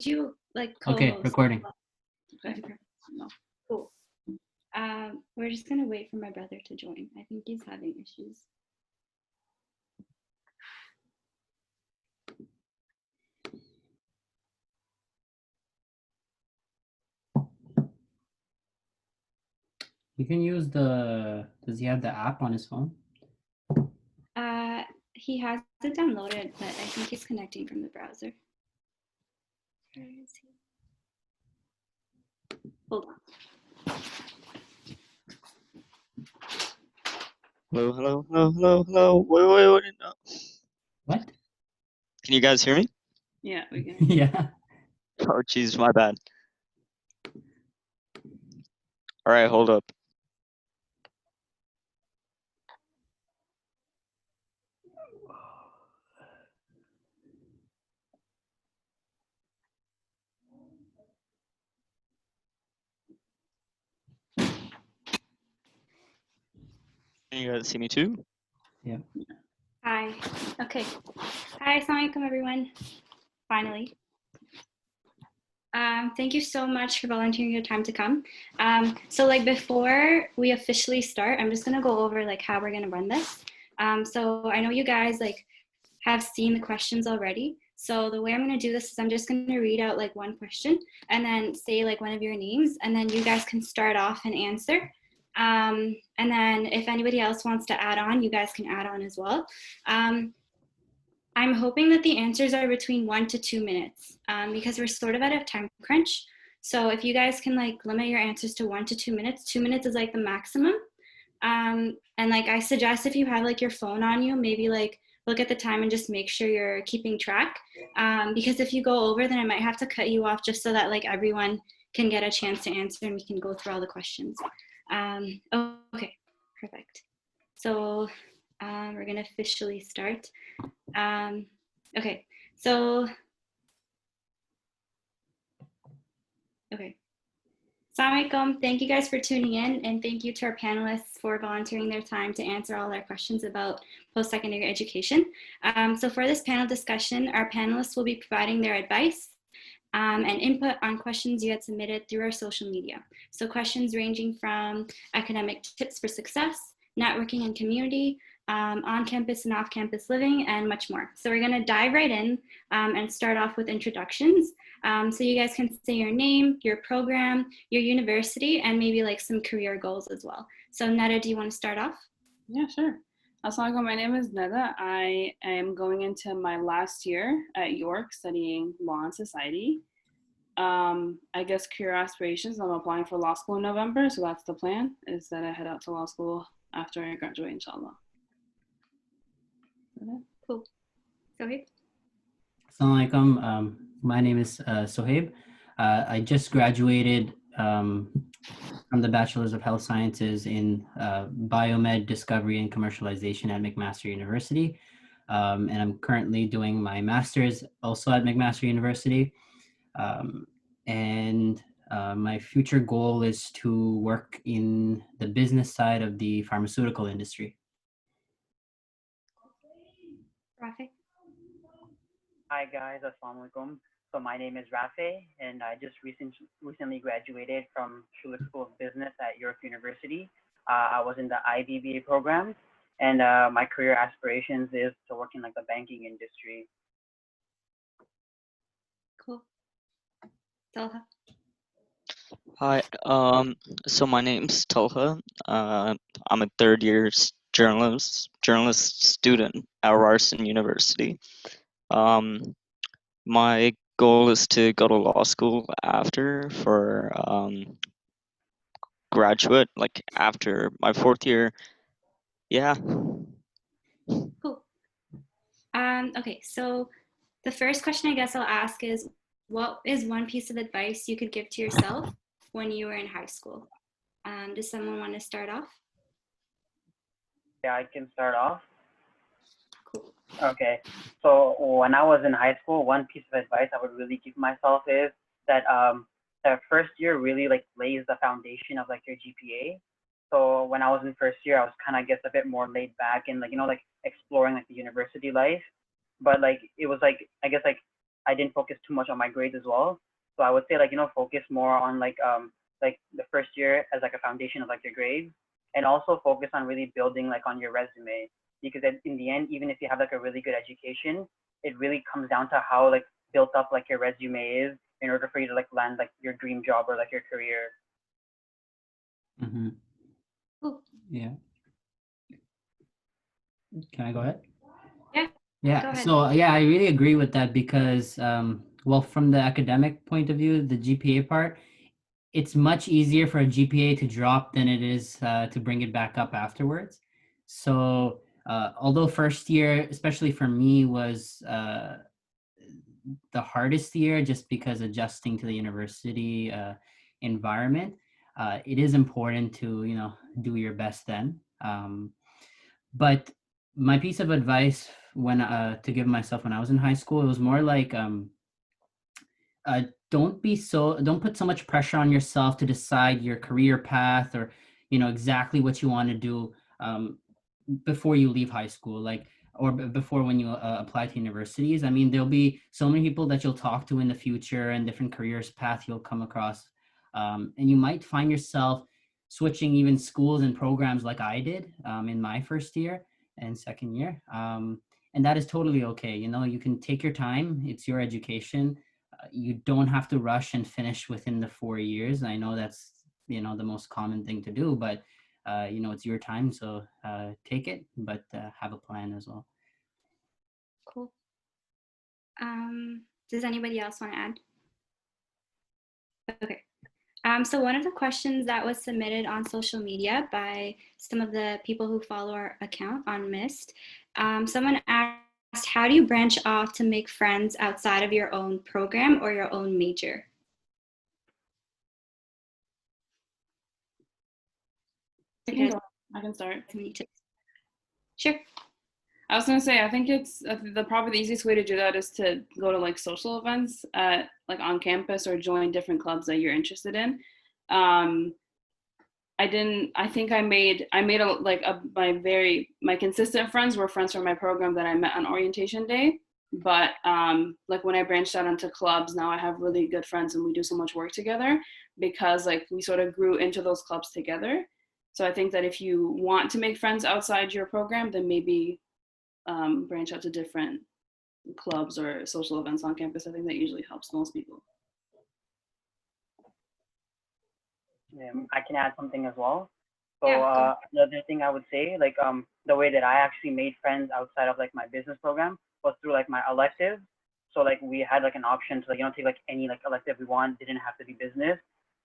you like Okay, co-host? recording. Okay. No. Cool. We're just gonna wait for my brother to join. I think he's having issues. You can use does he have the app on his phone? He has it downloaded, but I think he's connecting from the browser. Where is he? Hold on. Hello. Wait. No. What? Can you guys hear me? Yeah, we can. Yeah. Oh, jeez, my bad. All right, hold up. Can you guys see me too? Yeah. Hi. Okay. Hi, assalamualaikum everyone. Finally. Thank you so much for volunteering your time to come. So like before we officially start, I'm just gonna go over like how we're gonna run this. So I know you guys like have seen the questions already. So the way I'm gonna do this is I'm just gonna read out like one question and then say like one of your names, and then you guys can start off and answer. And then if anybody else wants to add on, you guys can add on as well. I'm hoping that the answers are between 1 to 2 minutes because we're sort of at a time crunch. So if you guys can like limit your answers to 1 to 2 minutes, 2 minutes is like the maximum. And like I suggest if you have like your phone on you, maybe like look at the time and just make sure you're keeping track. Because if you go over, then I might have to cut you off just so that like everyone can get a chance to answer and we can go through all the questions. Okay, perfect. So we're gonna officially start. Okay, so, okay. Assalamualaikum. Thank you guys for tuning in, and thank you to our panelists for volunteering their time to answer all our questions about post-secondary education. So for this panel discussion, our panelists will be providing their advice and input on questions you had submitted through our social media. So questions ranging from academic tips for success, networking and community, on-campus and off-campus living, and much more. So we're gonna dive right in and start off with introductions. So you guys can say your name, your program, your university, and maybe like some career goals as well. So Netta, do you wanna start off? Yeah, sure. Assalamualaikum, my name is Neda. I am going into my last year at York studying law and society. I guess career aspirations, I'm applying for law school in November, so that's the plan, is that I head out to law school after I graduate, inshallah. Cool. Sohaib? Assalamualaikum. My name is Sohaib. I just graduated from the Bachelor's of Health Sciences in Biomed Discovery and Commercialization at McMaster University. And I'm currently doing my master's also at McMaster University. And my future goal is to work in the business side of the pharmaceutical industry. Rafi? Hi guys, Assalamualaikum. So my name is Rafe, and I just recently graduated from Schulich School of Business at York University. I was in the IBBA program, and my career aspirations is to work in like the banking industry. Cool. Talha? Hi. So my name's Tolha. I'm a third year journalist student at Ryerson University. My goal is to go to law school after for graduate, like after my fourth year. Yeah. Cool. Okay, so the first question I guess I'll ask is, what is one piece of advice you could give to yourself when you were in high school? Does someone want to start off? Yeah, I can start off. Cool. Okay. So when I was in high school, one piece of advice I would really give myself is that that first year really like lays the foundation of like your GPA. So when I was in first year, I was kind of, I guess, a bit more laid back and like, like exploring like the university life. But like, it was like, I guess like I didn't focus too much on my grades as well. So I would say like, focus more on like the first year as like a foundation of like your grades, and also focus on really building like on your resume, because in the end, even if you have like a really good education, it really comes down to how like built up like your resume is in order for you to like land like your dream job or like your career. Mm-hmm. Cool. Yeah. Can I go ahead? Yeah. Go Yeah. ahead. So yeah, I really agree with that because, well, from the academic point of view, the GPA part, it's much easier for a GPA to drop than it is to bring it back up afterwards. So although first year, especially for me, was the hardest year just because adjusting to the university environment, it is important to do your best then. But my piece of advice when to give myself when I was in high school, it was more like don't put so much pressure on yourself to decide your career path or exactly what you want to do before you leave high school, like or before when you apply to universities. I mean, there'll be so many people that you'll talk to in the future and different careers path you'll come across, and you might find yourself switching even schools and programs like I did in my first year and second year, and that is totally okay. You can take your time. It's your education. You don't have to rush and finish within the 4 years. I know that's the most common thing to do, but it's your time, so take it, but have a plan as well. Cool. Does anybody else want to add? Okay. So one of the questions that was submitted on social media by some of the people who follow our account on Mist, someone asked, how do you branch off to make friends outside of your own program or your own major? I can go. I can start. Any tips? Sure. I was gonna say, I think it's probably the easiest way to do that is to go to like social events like on campus or join different clubs that you're interested in. I think I made my consistent friends were friends from my program that I met on orientation day. But like when I branched out into clubs, now I have really good friends and we do so much work together because like we sort of grew into those clubs together. So I think that if you want to make friends outside your program, then maybe branch out to different clubs or social events on campus. I think that usually helps most people. Yeah, I can add something as well. So Yeah, another thing I would say, like the way that I actually made friends outside of like my business program was through like my electives. So like we had like an option to like take like any like elective we want, didn't have to be business.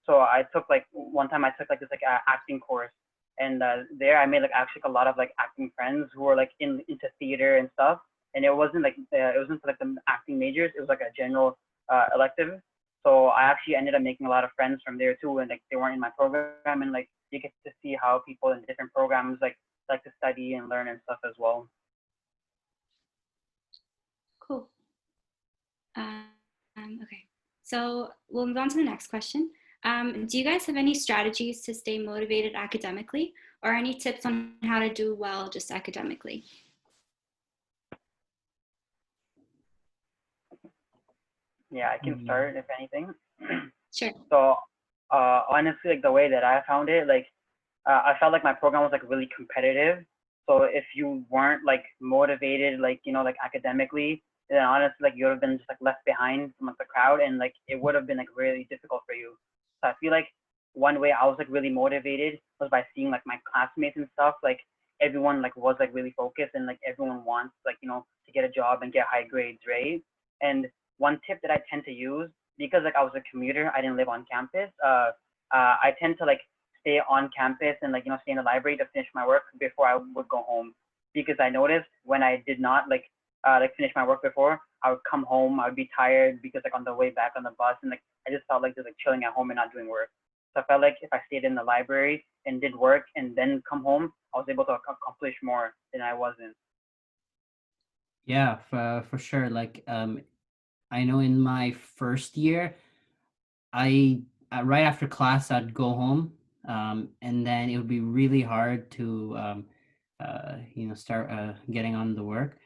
So I took like one time I took like this like acting course, and there I made like actually a lot of like acting friends who were like into theater and stuff. And it wasn't like the acting majors. It was like a general elective. So I actually ended up making a lot of friends from there too, and like they weren't in my program, and like you get to see how people in different programs like to study and learn and stuff as well. cool. Okay, so we'll move on to the next question. Do you guys have any strategies to stay motivated academically, or any tips on how to do well just academically? Yeah, I can start if anything. Sure. So honestly, like the way that I found it, like I felt like my program was like really competitive. So if you weren't like motivated, like like academically, then honestly, like you would have been just like left behind from like the crowd, and like it would have been like really difficult for you. So I feel like one way I was like really motivated was by seeing like my classmates and stuff. Like everyone like was like really focused, and like everyone wants like to get a job and get high grades, right? And one tip that I tend to use, because like I was a commuter, I didn't live on campus. I tend to like stay on campus and like stay in the library to finish my work before I would go home, because I noticed when I did not like finish my work before, I would come home, I would be tired because like on the way back on the bus, and like I just felt like just like chilling at home and not doing work. So I felt like if I stayed in the library and did work and then come home, I was able to accomplish more than I wasn't. Yeah, for sure. Like I know in my first year, I right after class I'd go home, and then it would be really hard to start getting on the work.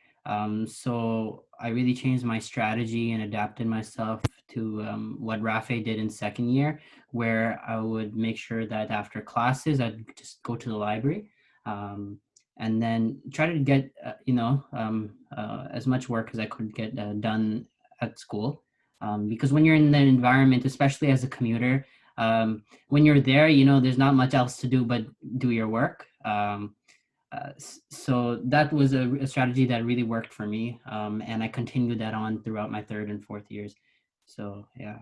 So I really changed my strategy and adapted myself to what Rafe did in second year, where I would make sure that after classes, I'd just go to the library and then try to get, as much work as I could get done at school. Because when you're in the environment, especially as a commuter, when you're there, there's not much else to do but do your work. So that was a strategy that really worked for me, and I continued that on throughout my third and fourth years. So yeah.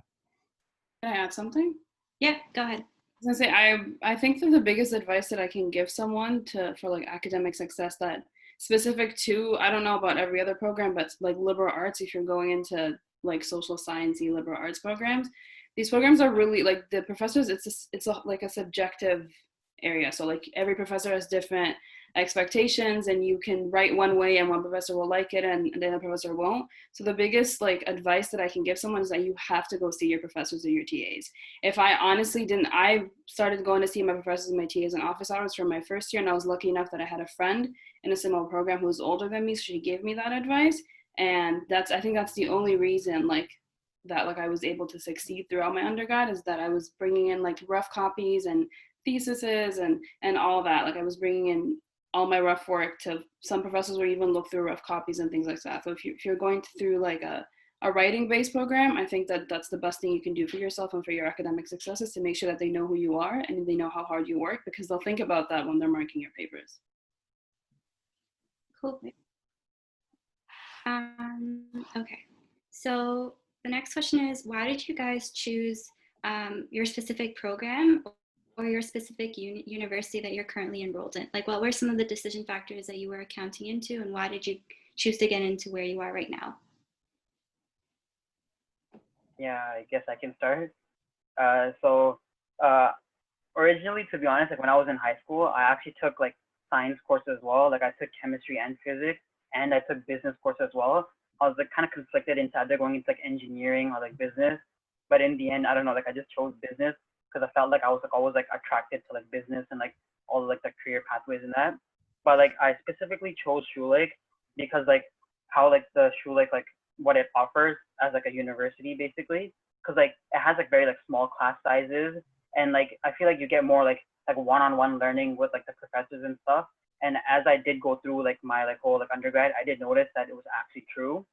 Can I add something? Yeah, go ahead. I was gonna say I think that the biggest advice that I can give someone for like academic success, that specific to, I don't know about every other program, but like liberal arts, if you're going into like social sciencey liberal arts programs, these programs are really like the professors, like a subjective area. So like every professor has different expectations, and you can write one way and one professor will like it and the other professor won't. So the biggest like advice that I can give someone is that you have to go see your professors or your TAs. If I honestly didn't, I started going to see my professors and my TAs in office hours for my first year, and I was lucky enough that I had a friend in a similar program who was older than me, so she gave me that advice. And I think that's the only reason like that like I was able to succeed throughout my undergrad, is that I was bringing in like rough copies and theses and all that. Like I was bringing in all my rough work to some professors, or even look through rough copies and things like that. So if you're going through like a writing based program, I think that that's the best thing you can do for yourself and for your academic success, is to make sure that they know who you are and they know how hard you work, because they'll think about that when they're marking your papers. Cool. Okay, so the next question is, why did you guys choose your specific program or your specific university that you're currently enrolled in? Like, what were some of the decision factors that you were accounting into, and why did you choose to get into where you are right now? Yeah, I guess I can start. So originally, to be honest, like when I was in high school, I actually took like science courses as well. Like I took chemistry and physics, and I took business course as well. I was like kind of conflicted into either going into like engineering or like business, but in the end, I don't know. Like I just chose business because I felt like I was like always like attracted to like business and like all like the career pathways in that. But like I specifically chose Schulich because like how like the Schulich like what it offers as like a university basically, because like it has like very like small class sizes, and like I feel like you get more like one-on-one learning with like the professors and stuff. And as I did go through like my like whole like undergrad, I did notice that it was actually true,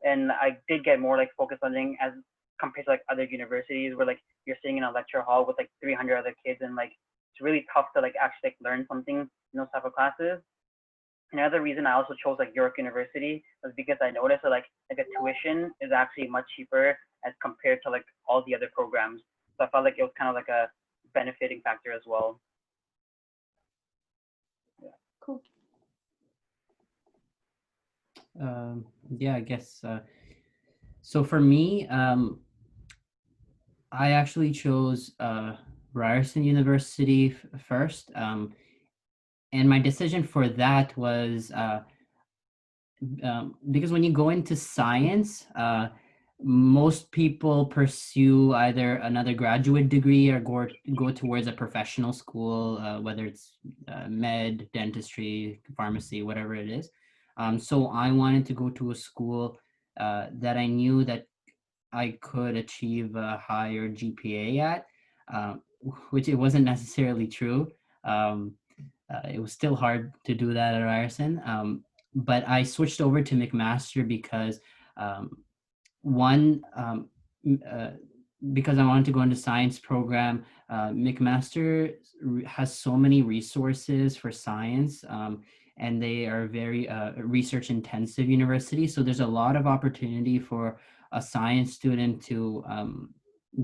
and I did get more like focused on learning as compared to like other universities where like you're sitting in a lecture hall with like 300 other kids, and like it's really tough to like actually like learn something in those type of classes. Another reason I also chose like York University was because I noticed that like a tuition is actually much cheaper as compared to like all the other programs. So I felt like it was kind of like a benefiting factor as well. Yeah. Cool. Yeah, I guess. So for me, I actually chose Ryerson University first. And my decision for that was because when you go into science, most people pursue either another graduate degree or go towards a professional school, whether it's med, dentistry, pharmacy, whatever it is. So I wanted to go to a school that I knew that I could achieve a higher GPA at, which it wasn't necessarily true. Um, it was still hard to do that at Ryerson. But I switched over to McMaster because one, because I wanted to go into science program. McMaster has so many resources for science, and they are very research intensive university. So there's a lot of opportunity for a science student to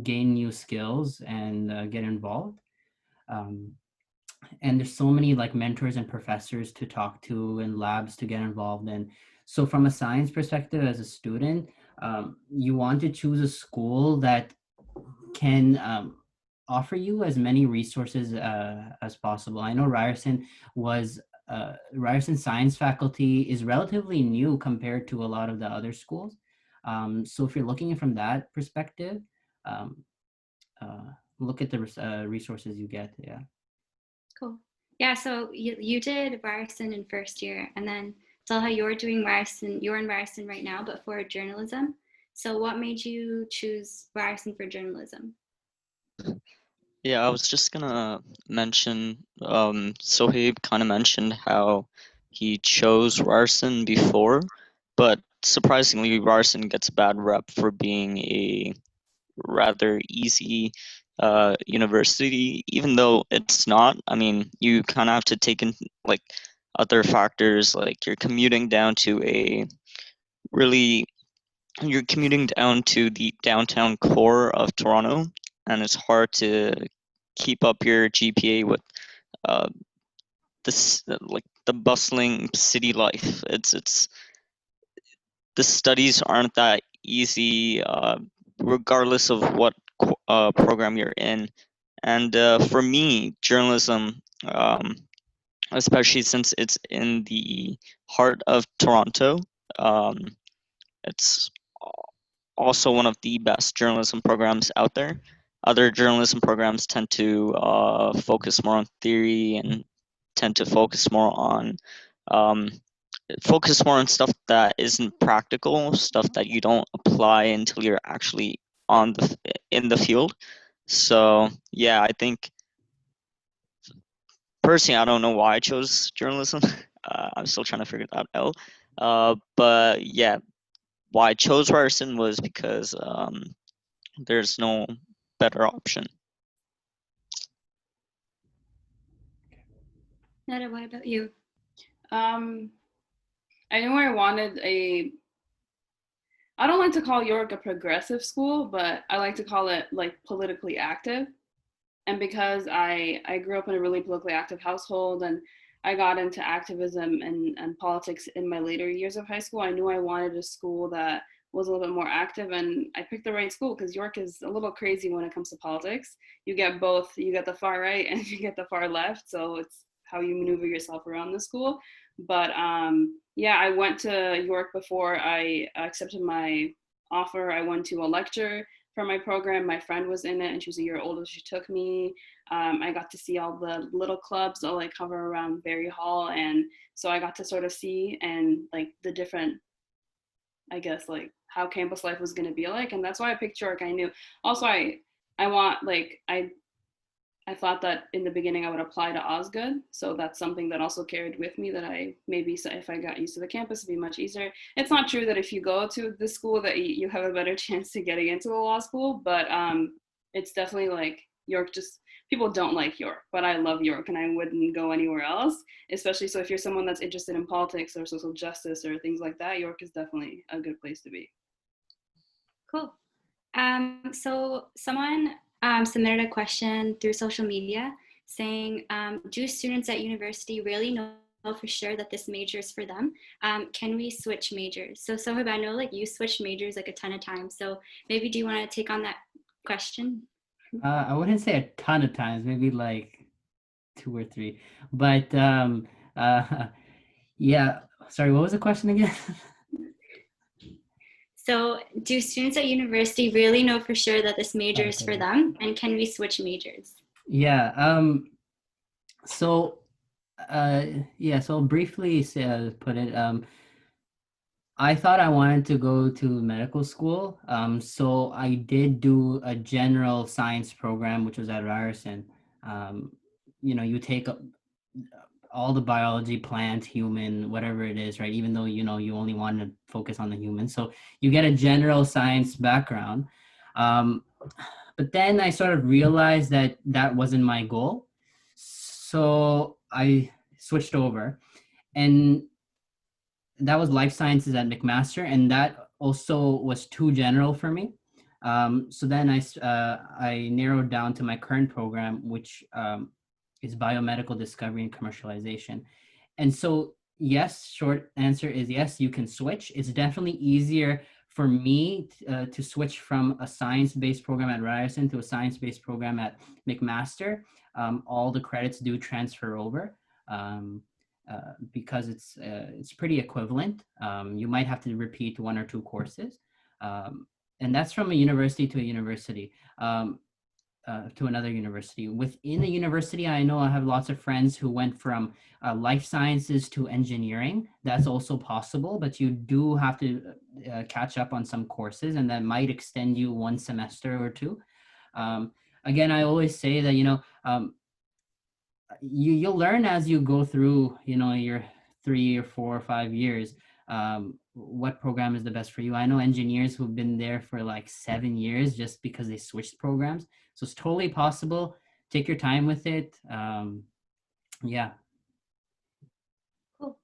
gain new skills and get involved. And there's so many like mentors and professors to talk to and labs to get involved in. So from a science perspective, as a student, you want to choose a school that can offer you as many resources as possible. I know Ryerson science faculty is relatively new compared to a lot of the other schools. So if you're looking from that perspective, um, look at the resources you get. Yeah. Cool. Yeah, so you did Ryerson in first year, and then saw how you're doing Ryerson, you're in Ryerson right now, but for journalism. So what made you choose Ryerson for journalism? Yeah, I was just gonna mention, Sohaib kind of mentioned how he chose Ryerson before, but surprisingly, Ryerson gets a bad rep for being a rather easy university, even though it's not. I mean, you kind of have to take in like other factors, like really, you're commuting down to the downtown core of Toronto, and it's hard to keep up your GPA with uh, this like the bustling city life. It's the studies aren't that easy, regardless of what program you're in. And for me, journalism, especially since it's in the heart of Toronto, um, it's also one of the best journalism programs out there. Other journalism programs tend to focus more on theory and tend to um, focus more on stuff that isn't practical, stuff that you don't apply until you're actually in the field. So yeah, I think personally, I don't know why I chose journalism. I'm still trying to figure that out. But yeah, why I chose Ryerson was because there's no better option. Nada, what about you? I knew I wanted I don't like to call York a progressive school, but I like to call it like politically active. And because I grew up in a really politically active household and I got into activism and politics in my later years of high school, I knew I wanted a school that was a little bit more active, and I picked the right school because York is a little crazy when it comes to politics. You get both, you get the far right and you get the far left, so it's how you maneuver yourself around the school. But yeah, I went to York before I accepted my offer. I went to a lecture for my program. My friend was in it and she was a year older. She took me. I got to see all the little clubs that like cover around Berry Hall. And so I got to sort of see and like the different, I guess, like how campus life was going to be like. And that's why I picked York. I knew also I want like, I thought that in the beginning I would apply to Osgood. So that's something that also carried with me that I maybe if I got used to the campus, it'd be much easier. It's not true that if you go to the school that you have a better chance to getting into the law school, but it's definitely like York just, people don't like York, but I love York and I wouldn't go anywhere else, especially so if you're someone that's interested in politics or social justice or things like that, York is definitely a good place to be. Cool. So someone submitted a question through social media saying, do students at university really know for sure that this major is for them? Can we switch majors? So Sohib, I know like you switched majors like a ton of times. So maybe do you want to take on that question? I wouldn't say a ton of times, maybe like 2 or 3. But yeah, sorry, what was the question again? So do students at university really know for sure that this major is for Okay. them? And can we switch majors? Yeah. So yeah. So briefly put it. I thought I wanted to go to medical school. So I did do a general science program, which was at Ryerson. You take all the biology, plant, human, whatever it is, right? Even though, you only want to focus on the human. So you get a general science background. Um, but then I sort of realized that that wasn't my goal. So I switched over. And that was life sciences at McMaster, and that also was too general for me. So then I narrowed down to my current program, which is biomedical discovery and commercialization. And so, yes, short answer is yes, you can switch. It's definitely easier for me to switch from a science-based program at Ryerson to a science-based program at McMaster. All the credits do transfer over. Because it's pretty equivalent. You might have to repeat 1 or 2 courses, and that's from a university to a university. to another university. Within the university, I know I have lots of friends who went from life sciences to engineering. That's also possible, but you do have to catch up on some courses, and that might extend you one semester or two. Again, I always say that, you'll learn as you go through, your 3 or 4 or 5 years, what program is the best for you. I know engineers who've been there for like 7 years just because they switched programs. So it's totally possible. Take your time with it. Yeah. Cool.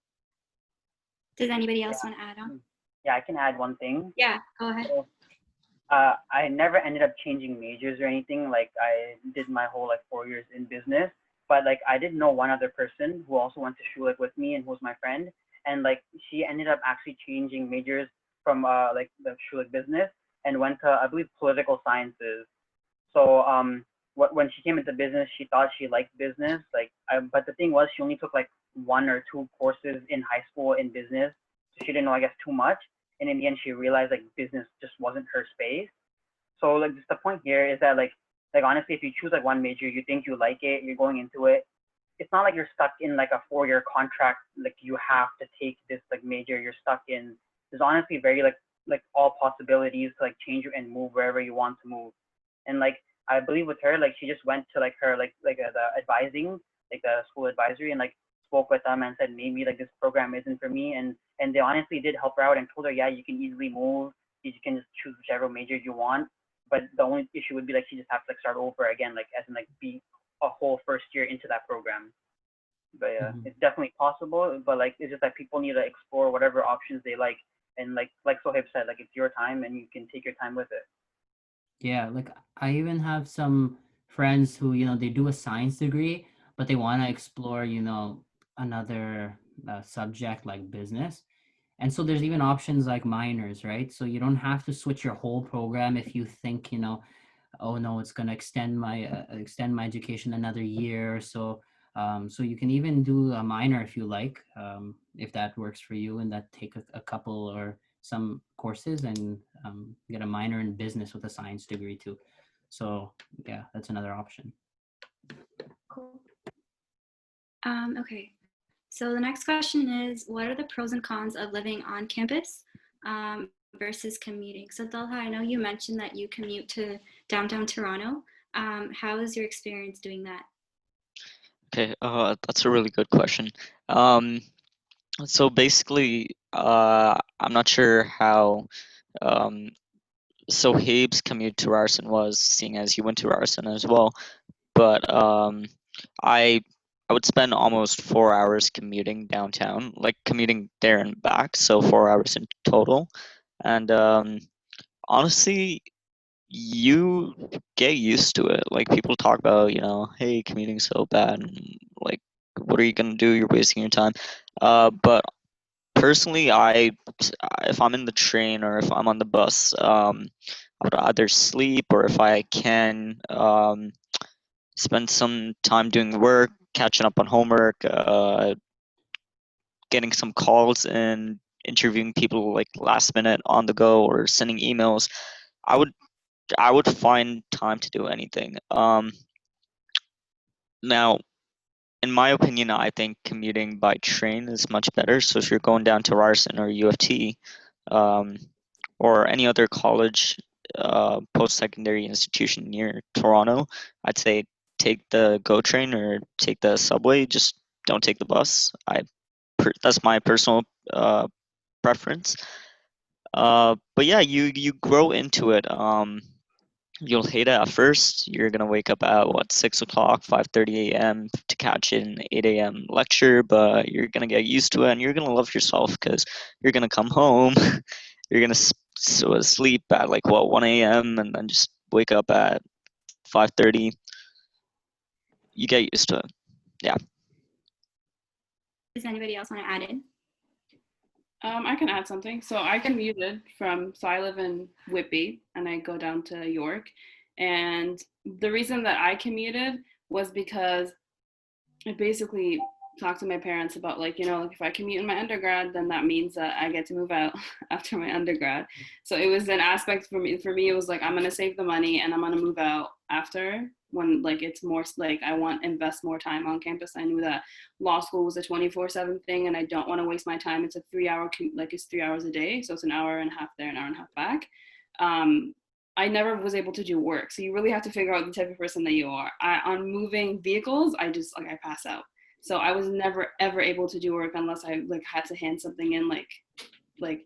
Does anybody else want to add on? Yeah, I can add one thing. Yeah, go ahead. So, I never ended up changing majors or anything. Like I did my whole like 4 years in business, but like I did know one other person who also went to Schulich with me and who was my friend, and like she ended up actually changing majors from like the Schulich business and went to, I believe, political sciences. So when she came into business, she thought she liked business. But the thing was, she only took like 1 or 2 courses in high school in business, so she didn't know, I guess, too much. And in the end, she realized like business just wasn't her space. So like just the point here is that like honestly, if you choose like one major, you think you like it, you're going into it. It's not like you're stuck in like a 4 year contract. Like you have to take this like major. You're stuck in. There's honestly very like all possibilities to like change and move wherever you want to move. And like I believe with her, like she just went to like her the advising, like the school advisory, and like spoke with them and said maybe like this program isn't for me. And they honestly did help her out and told her, yeah, you can easily move. You can just choose whichever major you want. But the only issue would be like she just has to like start over again, like as in like be a whole first year into that program. But yeah, Mhm. it's definitely possible. But like it's just that people need to explore whatever options they like. And like Sohaib said, like it's your time and you can take your time with it. Yeah, like I even have some friends who, they do a science degree, but they want to explore, another subject like business. And so there's even options like minors, right? So you don't have to switch your whole program if you think, oh no, it's going to extend my education another year or so. So you can even do a minor if you like, if that works for you, and that take a couple or some courses, and get a minor in business with a science degree too. So yeah, that's another option. Cool. Okay. So the next question is, what are the pros and cons of living on campus versus commuting? So Dalha, I know you mentioned that you commute to downtown Toronto. How is your experience doing that? Okay, that's a really good question. So basically, I'm not sure how Sohaib's commute to Ryerson was, seeing as you went to Ryerson as well. But I I would spend almost 4 hours commuting downtown, like commuting there and back, so 4 hours in total. And honestly, you get used to it. Like people talk about, hey, commuting's so bad, and like, what are you gonna do? You're wasting your time. But personally, if I'm in the train or if I'm on the bus, I would either sleep, or if I can, spend some time doing work, catching up on homework, getting some calls and interviewing people like last minute on the go, or sending emails. I would I would find time to do anything. Now, in my opinion, I think commuting by train is much better. So if you're going down to Ryerson or U of T, um, or any other college, post-secondary institution near Toronto, I'd say take the GO train or take the subway. Just don't take the bus. That's my personal preference. But yeah, you grow into it. You'll hate it at first. You're gonna wake up at what, 6 o'clock, 5:30 a.m. to catch an 8 a.m. lecture, but you're gonna get used to it and you're gonna love yourself because you're gonna come home. You're gonna sleep at like what, 1 a.m. and then just wake up at 5:30. You get used to it. Yeah. Does anybody else want to add in? I can add something. So I live in Whitby and I go down to York. And the reason that I commuted was because it basically talked to my parents about like, like if I commute in my undergrad, then that means that I get to move out after my undergrad. So it was an aspect for me. For me, it was like I'm gonna save the money and I'm gonna move out after, when like it's more like I want to invest more time on campus. I knew that law school was a 24/7 thing, and I don't want to waste my time. It's a 3 hour like it's 3 hours a day, so it's an hour and a half there, an hour and a half back. I never was able to do work, so you really have to figure out the type of person that you are. On moving vehicles, I just like I pass out. So I was never ever able to do work unless I like had to hand something in like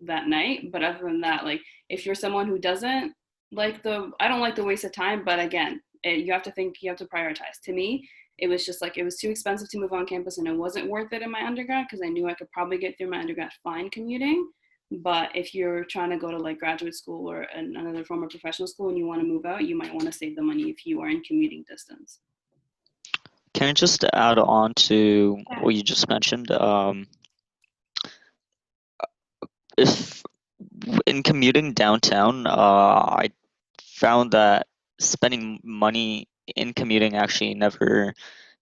that night. But other than that, like if you're someone who doesn't like I don't like the waste of time, but again, you have to think, you have to prioritize. To me, it was just like it was too expensive to move on campus, and it wasn't worth it in my undergrad because I knew I could probably get through my undergrad fine commuting. But if you're trying to go to like graduate school or another form of professional school and you want to move out, you might want to save the money if you are in commuting distance. Can I just add on to what you just mentioned? If in commuting downtown, I found that spending money in commuting actually never,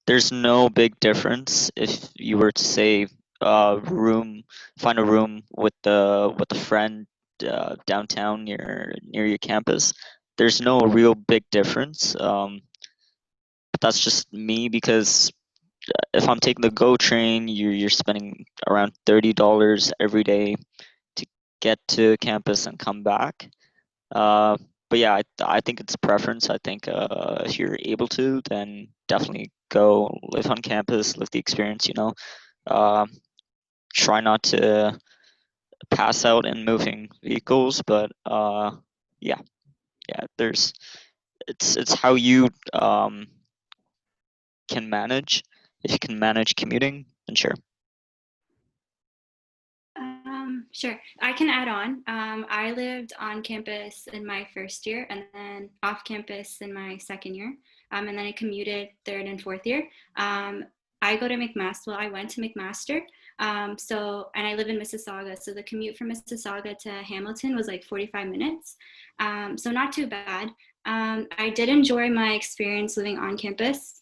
there's no big difference if you were to say find a room with a friend downtown near your campus. There's no real big difference. But that's just me, because if I'm taking the GO train, you're spending around $30 every day to get to campus and come back. But yeah, I think it's preference. I think if you're able to, then definitely go live on campus, live the experience. Try not to pass out in moving vehicles, but yeah, there's it's how you can manage. If you can manage commuting, then sure. Sure, I can add on. I lived on campus in my first year and then off campus in my second year. And then I commuted third and fourth year. I go to McMaster. Well, I went to McMaster. And I live in Mississauga. So the commute from Mississauga to Hamilton was like 45 minutes. So not too bad. I did enjoy my experience living on campus.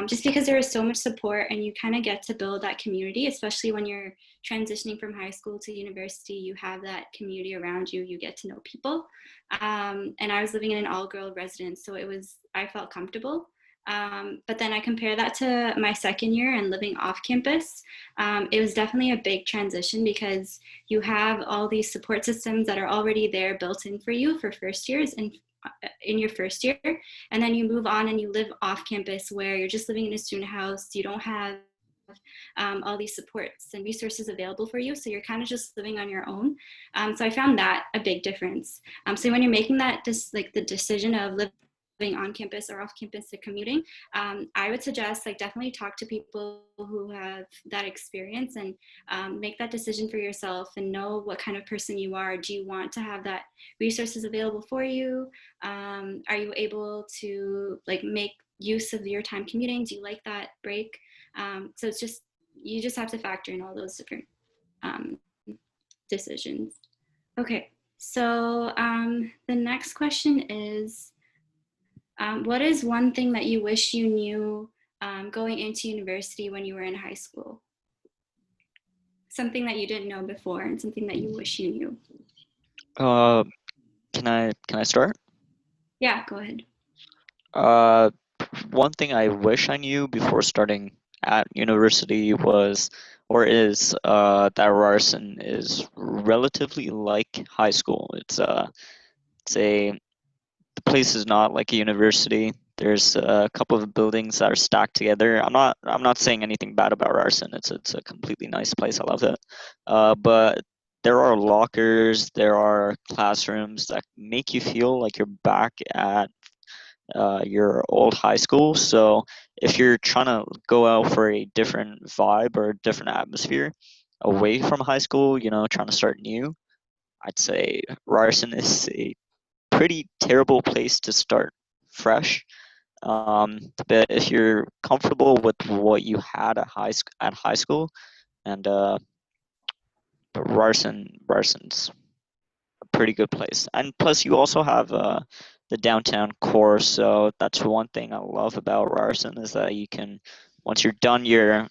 Just because there is so much support and you kind of get to build that community, especially when you're transitioning from high school to university, you have that community around you, you get to know people. And I was living in an all-girl residence, so I felt comfortable. But then I compare that to my second year and living off campus. It was definitely a big transition because you have all these support systems that are already there built in for you for first years and in your first year, and then you move on and you live off campus where you're just living in a student house. You don't have all these supports and resources available for you, so you're kind of just living on your own. So I found that a big difference. So when you're making that the decision of living on campus or off campus to commuting, I would suggest definitely talk to people who have that experience and make that decision for yourself and know what kind of person you are. Do you want to have that resources available for you? Are you able to make use of your time commuting? Do you like that break? So you just have to factor in all those different decisions. Okay, so the next question is, what is one thing that you wish you knew going into university when you were in high school? Something that you didn't know before and something that you wish you knew. Can I start? Yeah, go ahead. One thing I wish I knew before starting at university was, or is, that Ryerson is relatively like high school. The place is not like a university. There's a couple of buildings that are stacked together. I'm not saying anything bad about Ryerson. It's a completely nice place. I love it. But there are lockers, there are classrooms that make you feel like you're back at your old high school. So if you're trying to go out for a different vibe or a different atmosphere away from high school, trying to start new, I'd say Ryerson is a pretty terrible place to start fresh. But if you're comfortable with what you had at high school, and Ryerson's a pretty good place. And plus, you also have the downtown core. So that's one thing I love about Ryerson, is that you can, once you're done your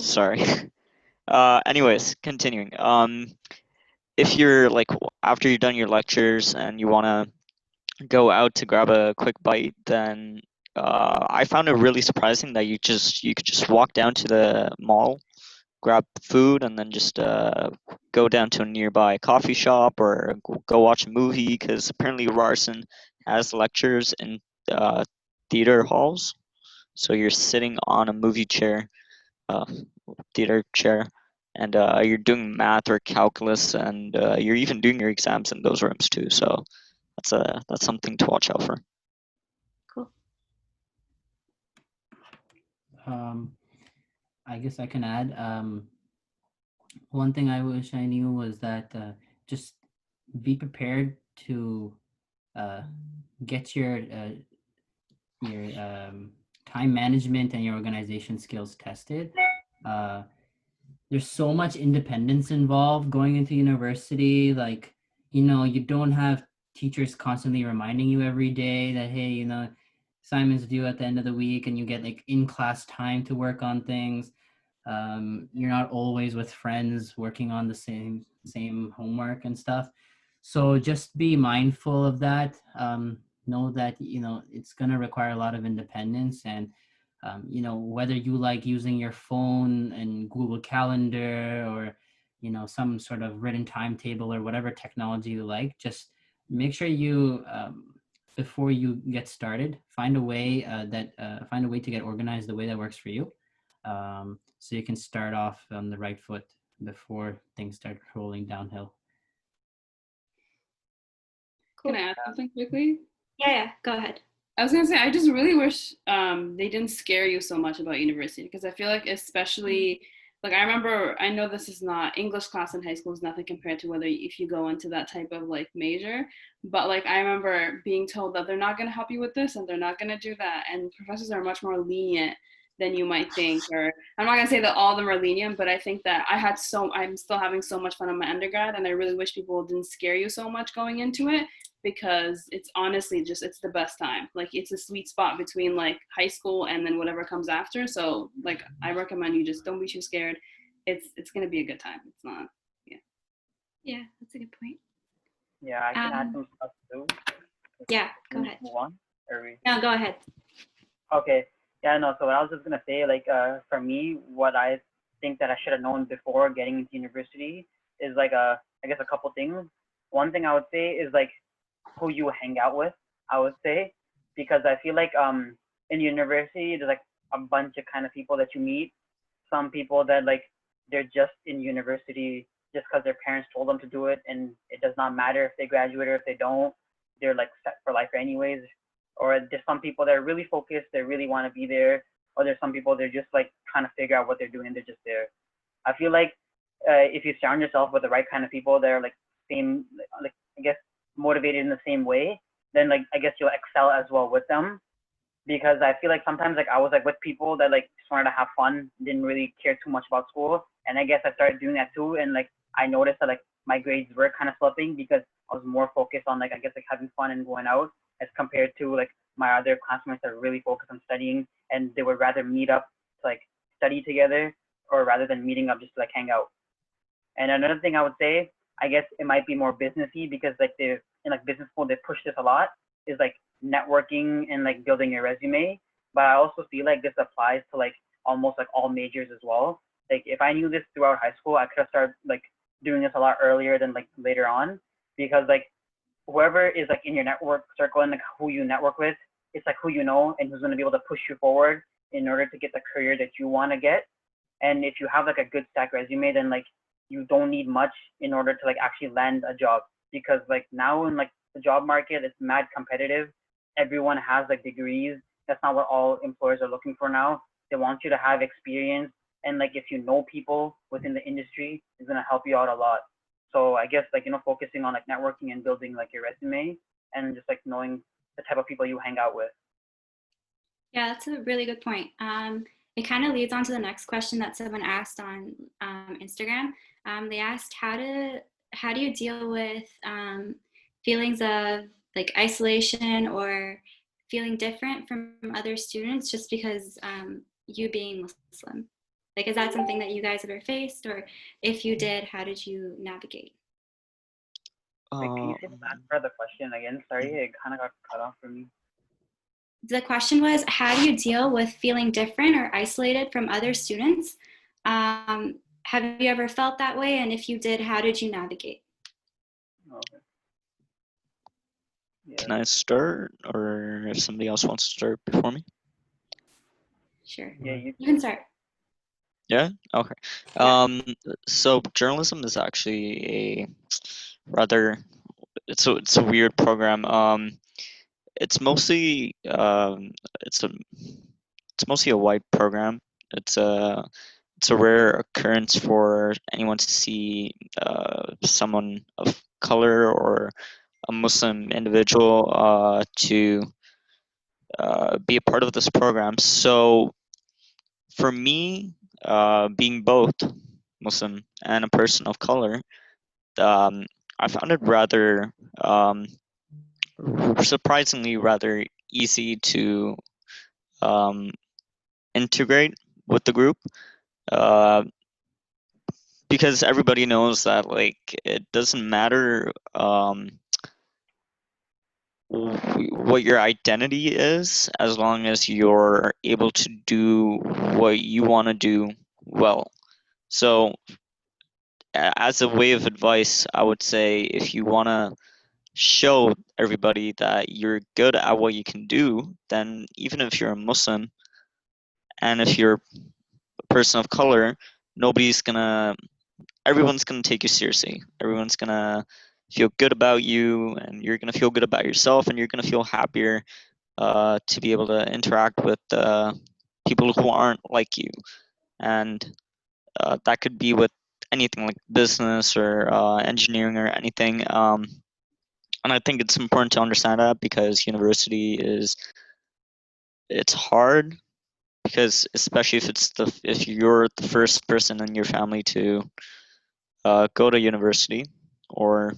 Sorry. Anyways, continuing. If you're like after you've done your lectures and you want to go out to grab a quick bite, then I found it really surprising that you could just walk down to the mall, grab food, and then just go down to a nearby coffee shop or go watch a movie, because apparently Ryerson has lectures in theater halls. So you're sitting on a movie chair, uh, theater chair, and you're doing math or calculus, and you're even doing your exams in those rooms too. So that's something to watch out for. Cool. I guess I can add. One thing I wish I knew was that just be prepared to get your time management and your organization skills tested. There's so much independence involved going into university. Like, you don't have teachers constantly reminding you every day that, hey, assignments due at the end of the week, and you get like in-class time to work on things. You're not always with friends working on the same homework and stuff. So just be mindful of that. Know that it's going to require a lot of independence, and whether you like using your phone and Google Calendar, or some sort of written timetable or whatever technology you like, just make sure you before you get started, find a way to get organized the way that works for you, so you can start off on the right foot before things start rolling downhill. Cool. Can I add something quickly? Yeah, go ahead. I was gonna say, I just really wish they didn't scare you so much about university, because I feel like, especially, like I know this is not English class in high school is nothing compared to whether if you go into that type of like major, but like I remember being told that they're not gonna help you with this and they're not gonna do that, and professors are much more lenient than you might think. Or I'm not gonna say that all of them are lenient, but I think that I'm still having so much fun in my undergrad, and I really wish people didn't scare you so much going into it, because it's honestly it's the best time. Like, it's a sweet spot between like high school and then whatever comes after. So like, I recommend you just don't be too scared. It's gonna be a good time. It's not. Yeah, that's a good point. Yeah, I can add some stuff too. Yeah, go ahead. Move on. No, go ahead. Okay. Yeah, no. So what I was just gonna say, like, for me, what I think that I should have known before getting into university is like, I guess a couple things. One thing I would say is like who you hang out with. I would say, because I feel like in university there's like a bunch of kind of people that you meet. Some people that like they're just in university just because their parents told them to do it, and it does not matter if they graduate or if they don't. They're like set for life anyways. Or there's some people that are really focused, they really want to be there. Or there's some people they're just like trying to figure out what they're doing, and they're just there. I feel like if you surround yourself with the right kind of people that are like same, like I guess motivated in the same way, then like I guess you'll excel as well with them. Because I feel like sometimes like I was like with people that like just wanted to have fun, didn't really care too much about school, and I guess I started doing that too. And like I noticed that like my grades were kind of slipping because I was more focused on like I guess like having fun and going out, as compared to like my other classmates that are really focused on studying, and they would rather meet up to like study together, or rather than meeting up just to like hang out. And another thing I would say, I guess it might be more businessy, because like they're in like business school, they push this a lot, is like networking and like building your resume. But I also feel like this applies to like almost like all majors as well. Like if I knew this throughout high school, I could have started like doing this a lot earlier than like later on, because like whoever is like in your network circle and like who you network with, it's like who you know and who's going to be able to push you forward in order to get the career that you want to get. And if you have like a good stack resume, then like you don't need much in order to like actually land a job, because like now in like the job market, it's mad competitive. Everyone has like degrees. That's not what all employers are looking for now. They want you to have experience, and like if you know people within the industry, is going to help you out a lot. So I guess like focusing on like networking and building like your resume, and just like knowing the type of people you hang out with. Yeah, that's a really good point. It kind of leads on to the next question that someone asked on Instagram. They asked, how do you deal with feelings of like isolation or feeling different from other students just because you being Muslim? Like, is that something that you guys ever faced, or if you did, how did you navigate? Wait, can you say the last part of the question again? Sorry, it kind of got cut off for me. The question was, how do you deal with feeling different or isolated from other students? Have you ever felt that way? And if you did, how did you navigate? Okay. Yeah. Can I start, or if somebody else wants to start before me? Sure. Yeah, you You can start. Yeah. Okay. Yeah. So journalism is actually a rather it's a weird program. It's mostly it's mostly a white program. It's a rare occurrence for anyone to see someone of color or a Muslim individual to be a part of this program. So for me, being both Muslim and a person of color, um, I found it rather surprisingly rather easy to um, integrate with the group. Uh, because everybody knows that like it doesn't matter what your identity is as long as you're able to do what you want to do well. So as a way of advice, I would say if you want to show everybody that you're good at what you can do, then even if you're a Muslim and if you're a person of color, nobody's gonna everyone's gonna take you seriously. Everyone's gonna feel good about you, and you're gonna feel good about yourself, and you're gonna feel happier to be able to interact with people who aren't like you, and that could be with anything like business or engineering or anything. And I think it's important to understand that because university is it's hard because especially if you're the first person in your family to go to university or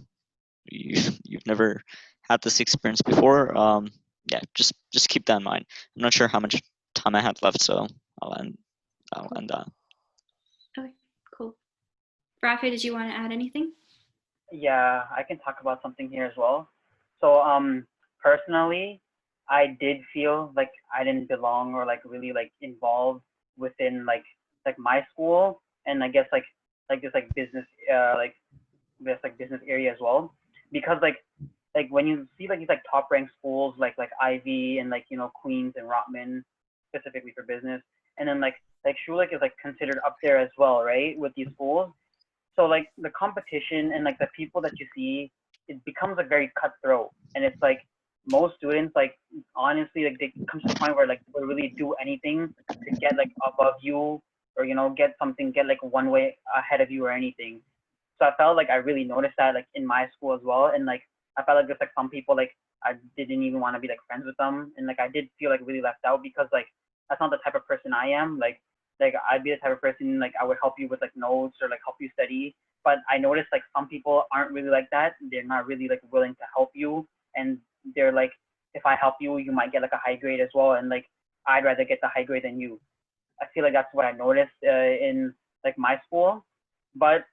you've never had this experience before, yeah, just keep that in mind. I'm not sure how much time I have left, so I'll end I'll end that. Okay, cool. Rafa, did you want to add anything? Yeah, I can talk about something here as well. So, personally, I did feel like I didn't belong or like really like involved within like my school, and I guess like this like business this like business area as well, because like when you see like these like top ranked schools like Ivy and like Queens and Rotman specifically for business, and then like Schulich is like considered up there as well, right, with these schools. So like the competition and like the people that you see, it becomes like very cutthroat, and it's like most students like honestly like they comes to a point where like they'll really do anything to get like above you or get something, get like one way ahead of you or anything. So I felt like I really noticed that like in my school as well, and like I felt like there's like some people like I didn't even want to be like friends with them, and like I did feel like really left out because like that's not the type of person I am. Like I'd be the type of person like I would help you with like notes or like help you study. But I noticed like some people aren't really like that. They're not really like willing to help you, and they're like, if I help you, you might get like a high grade as well, and like I'd rather get the high grade than you. I feel like that's what I noticed in like my school, but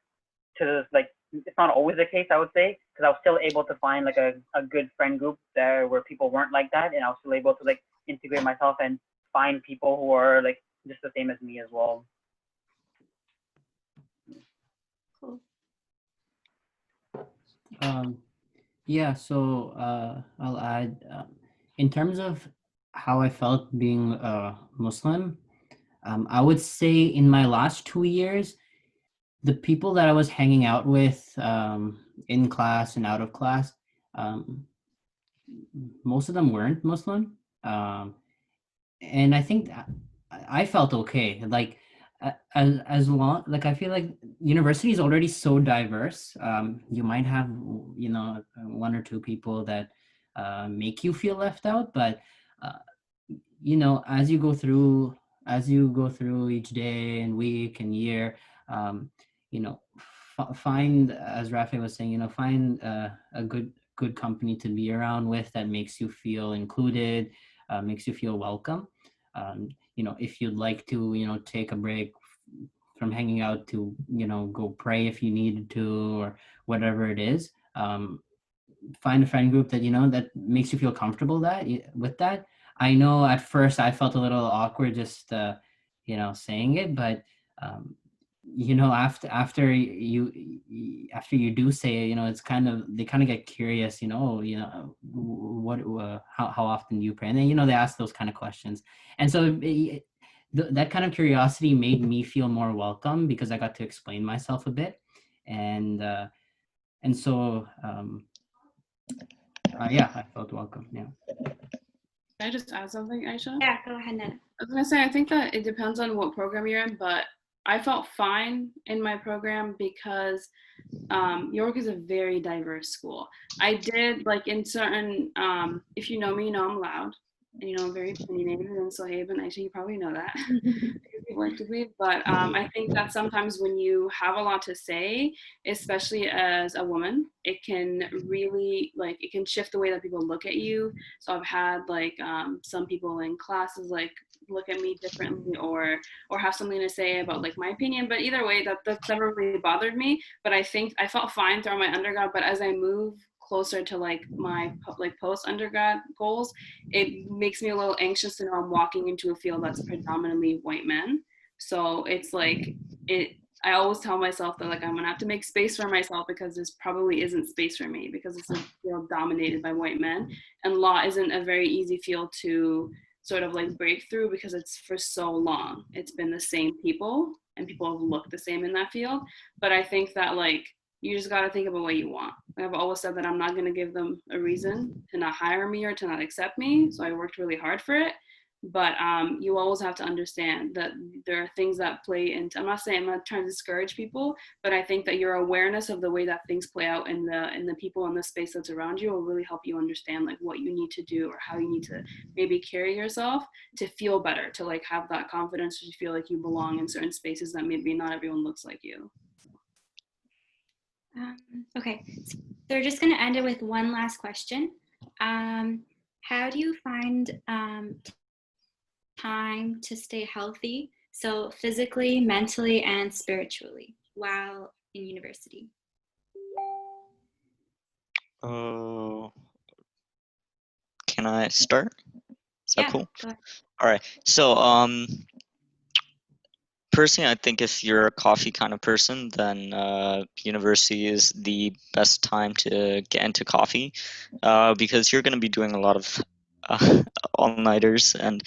to like it's not always the case, I would say, because I was still able to find like a good friend group there where people weren't like that, and I was still able to like integrate myself and find people who are like just the same as me as well. Cool. Yeah, so I'll add in terms of how I felt being Muslim, I would say in my last 2 years, the people that I was hanging out with in class and out of class, um, most of them weren't Muslim. And I think I felt okay. Like as long like I feel like university is already so diverse. You might have one or two people that make you feel left out, but uh, as you go through each day and week and year, um, you know, find, as Rafi was saying, find a good company to be around with that makes you feel included, makes you feel welcome. If you'd like to take a break from hanging out to, go pray if you needed to, or whatever it is. Find a friend group that, that makes you feel comfortable with that. I know at first I felt a little awkward just, saying it, but, after you do say it, it's they kind of get curious, what, how often do you pray? And then, they ask those kind of questions. And so that kind of curiosity made me feel more welcome because I got to explain myself a bit. And so, yeah, I felt welcome. Yeah. Can I just add something, Aisha? Yeah, go ahead, Ned. I was gonna say, I think that it depends on what program you're in, but I felt fine in my program because York is a very diverse school. I did like in certain, if you know me, you know I'm loud, and I'm very opinionated, and so Haven, actually you probably know that. People like to believe, but I think that sometimes when you have a lot to say, especially as a woman, it can really it can shift the way that people look at you. So I've had some people in classes look at me differently or have something to say about my opinion, but either way that's never really bothered me. But I think I felt fine throughout my undergrad, but as I move closer to my post undergrad goals, it makes me a little anxious to know I'm walking into a field that's predominantly white men. So it's I always tell myself that I'm gonna have to make space for myself because this probably isn't space for me because it's a field dominated by white men, and law isn't a very easy field to sort of break through because it's for so long it's been the same people and people have looked the same in that field. But I think that you just got to think about what you want. I've always said that I'm not going to give them a reason to not hire me or to not accept me, so I worked really hard for it. But you always have to understand that there are things that play into, I'm not trying to discourage people, but I think that your awareness of the way that things play out in the people in the space that's around you will really help you understand what you need to do or how you need to maybe carry yourself to feel better, to have that confidence to feel like you belong in certain spaces that maybe not everyone looks like you. Okay, so we're just going to end it with one last question. How do you find time to stay healthy, so physically, mentally, and spiritually while in university? Can I start? Is that cool? Go ahead. All right. So, personally, I think if you're a coffee kind of person, then university is the best time to get into coffee, because you're going to be doing a lot of all-nighters, and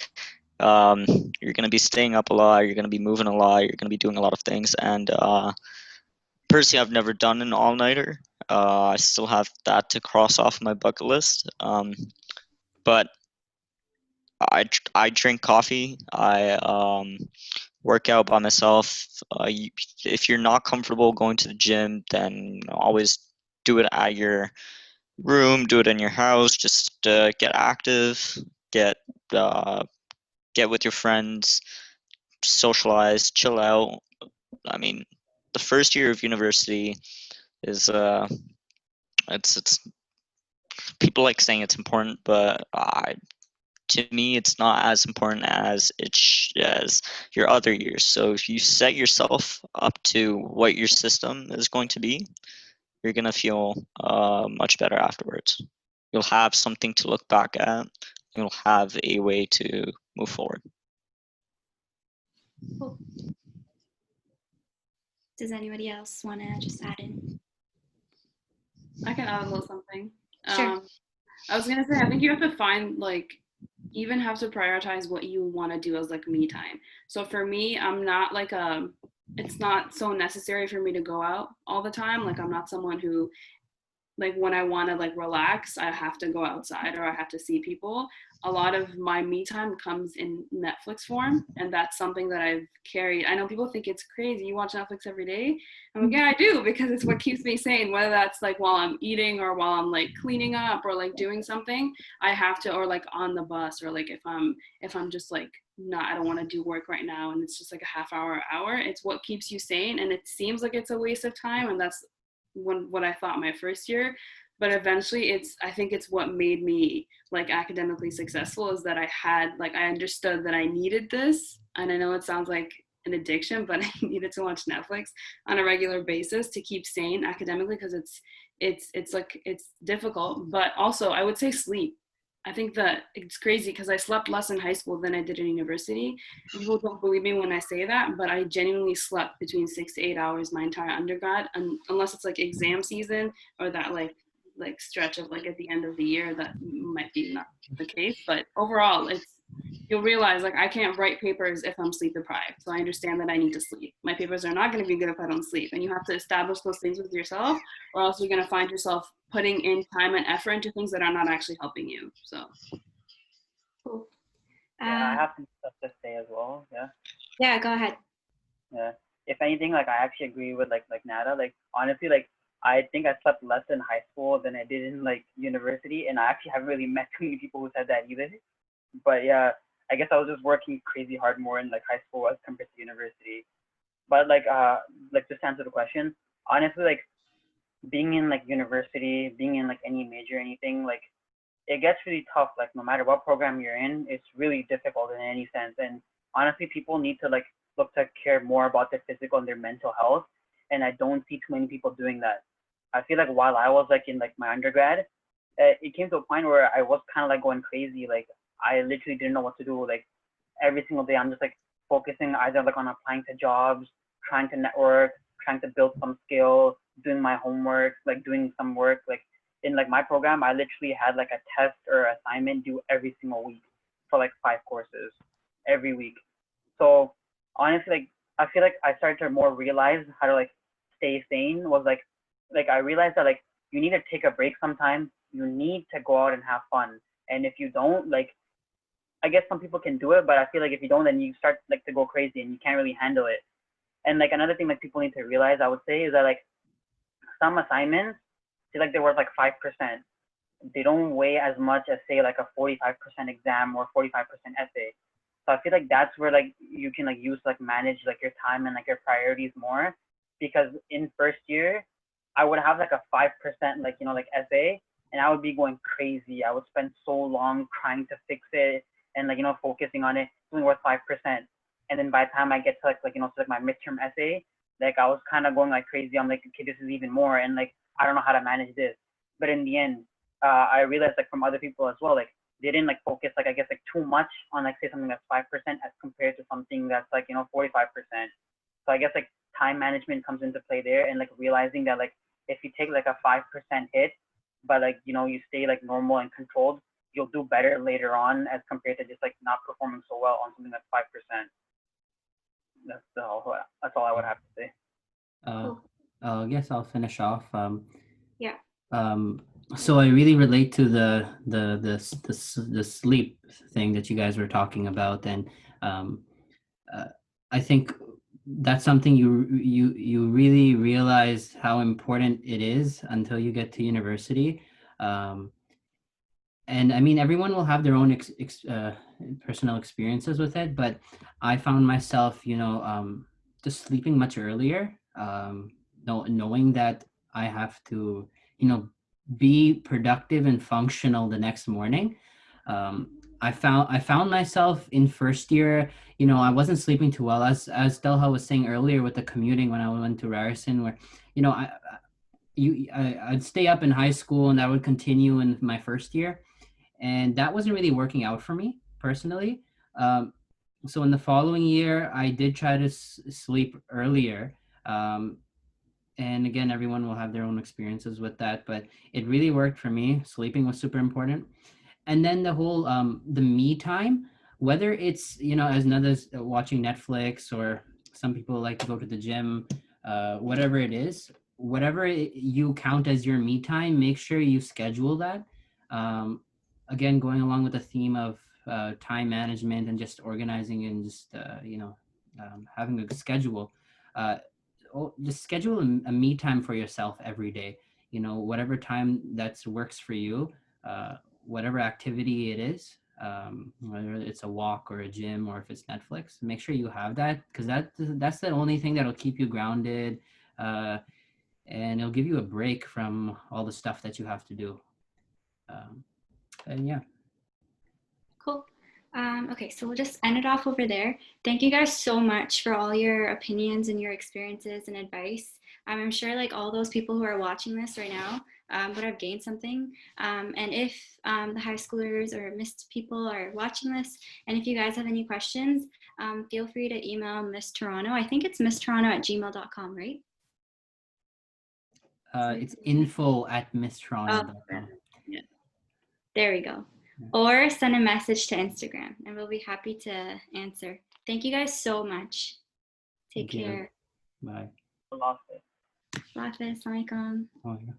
you're going to be staying up a lot, you're going to be moving a lot, you're going to be doing a lot of things. And personally, I've never done an all-nighter. I still have that to cross off my bucket list. But I drink coffee. I work out by myself. If you're not comfortable going to the gym, then always do it at your room, do it in your house. Just get active, get with your friends, socialize, chill out. I mean, the first year of university is it's people like saying it's important, but to me, it's not as important as as your other years. So if you set yourself up to what your system is going to be, you're gonna feel much better afterwards. You'll have something to look back at. You'll have a way to move forward. Cool. Does anybody else want to just add in? I can add a little something. Sure. I was gonna say, I think you have to find even have to prioritize what you want to do as me time. So for me, I'm not it's not so necessary for me to go out all the time. I'm not someone who when I want to relax, I have to go outside or I have to see people. A lot of my me time comes in Netflix form, and that's something that I've carried. I know people think it's crazy. You watch Netflix every day? I'm like, yeah, I do, because it's what keeps me sane, whether that's while I'm eating or while I'm cleaning up or doing something. I have to, or on the bus, or if I'm just not, I don't want to do work right now and it's just a half hour, it's what keeps you sane. And it seems like it's a waste of time, and that's what I thought my first year. But eventually I think it's what made me academically successful, is that I had I understood that I needed this. And I know it sounds an addiction, but I needed to watch Netflix on a regular basis to keep sane academically, because it's difficult. But also I would say sleep. I think that it's crazy because I slept less in high school than I did in university. People don't believe me when I say that, but I genuinely slept between 6 to 8 hours my entire undergrad, unless it's like exam season or that like stretch of like at the end of the year, that might be not the case. But overall, you'll realize like I can't write papers if I'm sleep deprived. So I understand that I need to sleep. My papers are not going to be good if I don't sleep. And you have to establish those things with yourself, or else you're going to find yourself putting in time and effort into things that are not actually helping you. So Cool. Yeah, I have some stuff to say as well. Yeah. Yeah, go ahead. Yeah. If anything, like I actually agree with like Nada. Like honestly, like I think I slept less in high school than I did in like university, and I actually haven't really met too many people who said that either. But yeah, I guess I was just working crazy hard more in like high school as compared to university. But like just to answer the question, honestly, like being in like university, being in like any major, anything, like it gets really tough. Like no matter what program you're in, it's really difficult in any sense. And honestly, people need to like look to care more about their physical and their mental health. And I don't see too many people doing that. I feel like while I was like in like my undergrad, it came to a point where I was kind of like going crazy. Like I literally didn't know what to do. Like every single day, I'm just like focusing either like on applying to jobs, trying to network, trying to build some skill, doing my homework, like doing some work. Like in like my program, I literally had like a test or assignment due every single week for like 5 courses every week. So honestly, like I feel like I started to more realize how to like stay sane. Was like I realized that like you need to take a break sometimes. You need to go out and have fun. And if you don't, like I guess some people can do it, but I feel like if you don't, then you start like to go crazy and you can't really handle it. And like another thing like people need to realize, I would say, is that like some assignments, say like they're worth like 5%. They don't weigh as much as say like a 45% exam or 45% essay. So I feel like that's where like you can like use like manage like your time and like your priorities more. Because in first year, I would have like a 5% like like essay, and I would be going crazy. I would spend so long trying to fix it and like focusing on it. It's only worth 5%. And then by the time I get to so, like my midterm essay, like I was kind of going like crazy. I'm like, okay, this is even more, and like I don't know how to manage this. But in the end, I realized like from other people as well, like they didn't like focus like I guess like too much on like say something that's 5% as compared to something that's like 45%. So I guess like time management comes into play there, and like realizing that like if you take like a 5% hit, but like you stay like normal and controlled, you'll do better later on as compared to just like not performing so well on something that's 5%. That's all I would have to say. Cool. I guess I'll finish off. Yeah. So I really relate to the sleep thing that you guys were talking about, and I think that's something you really realize how important it is until you get to university. And I mean, everyone will have their own personal experiences with it, but I found myself, just sleeping much earlier, knowing that I have to, be productive and functional the next morning. I found myself in first year, I wasn't sleeping too well, as Delha was saying earlier with the commuting when I went to Ryerson, where, I'd stay up in high school and that would continue in my first year, and that wasn't really working out for me personally. So in the following year, I did try to sleep earlier. And again, everyone will have their own experiences with that, but it really worked for me. Sleeping was super important. And then the whole the me time, whether it's as another's watching Netflix, or some people like to go to the gym, whatever it is, whatever you count as your me time, make sure you schedule that. Again, going along with the theme of time management and just organizing and just having a schedule. uh, just schedule a me time for yourself every day, whatever time that works for you, whatever activity it is, whether it's a walk or a gym or if it's Netflix. Make sure you have that, because that's the only thing that'll keep you grounded, and it'll give you a break from all the stuff that you have to do. And yeah. Cool. Okay, so we'll just end it off over there. Thank you guys so much for all your opinions and your experiences and advice. I'm sure like all those people who are watching this right now would have gained something. And if the high schoolers or missed people are watching this, and if you guys have any questions, feel free to email Miss Toronto. I think it's misstoronto@gmail.com, right? It's info@misstoronto.com. There we go. Or send a message to Instagram and we'll be happy to answer. Thank you guys so much. Take Thank you. care. Bye. Allah Hafiz. Allah Hafiz. Assalamualaikum. Oh, yeah.